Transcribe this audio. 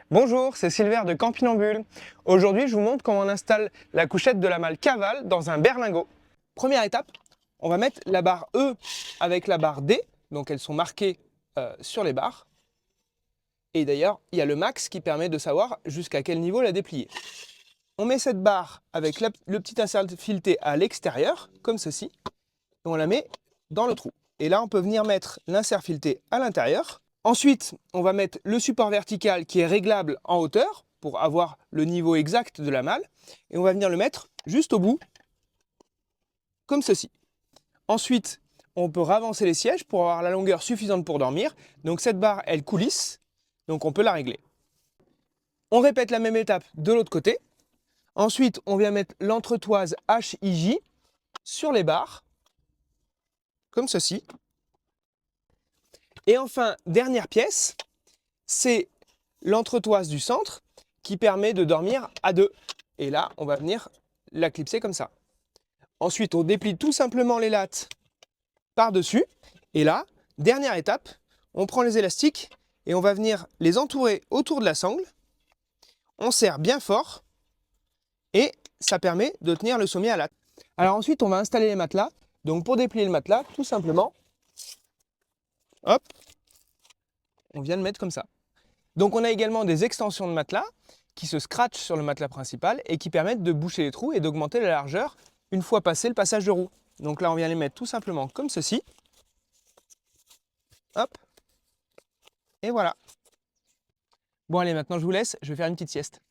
Bonjour, c'est Silver de Campinambule. Aujourd'hui, je vous montre comment on installe la couchette de la malle Caval dans un berlingot. Première étape, on va mettre la barre E avec la barre D, donc elles sont marquées sur les barres. Et d'ailleurs, il y a le max qui permet de savoir jusqu'à quel niveau la déplier. On met cette barre avec le petit insert fileté à l'extérieur, comme ceci, et on la met dans le trou. Et là, on peut venir mettre l'insert fileté à l'intérieur. Ensuite, on va mettre le support vertical qui est réglable en hauteur pour avoir le niveau exact de la malle. Et on va venir le mettre juste au bout, comme ceci. Ensuite, on peut ravancer les sièges pour avoir la longueur suffisante pour dormir. Donc cette barre, elle coulisse, donc on peut la régler. On répète la même étape de l'autre côté. Ensuite, on vient mettre l'entretoise HIJ sur les barres, comme ceci. Et enfin, dernière pièce, c'est l'entretoise du centre qui permet de dormir à deux. Et là, on va venir la clipser comme ça. Ensuite, on déplie tout simplement les lattes par-dessus. Et là, dernière étape, on prend les élastiques et on va venir les entourer autour de la sangle. On serre bien fort et ça permet de tenir le sommier à latte. Alors ensuite, on va installer les matelas. Donc pour déplier le matelas, tout simplement, hop, on vient le mettre comme ça. Donc on a également des extensions de matelas qui se scratchent sur le matelas principal et qui permettent de boucher les trous et d'augmenter la largeur une fois passé le passage de roue. Donc là on vient les mettre tout simplement comme ceci. Hop. Et voilà. Bon allez, maintenant je vous laisse, je vais faire une petite sieste.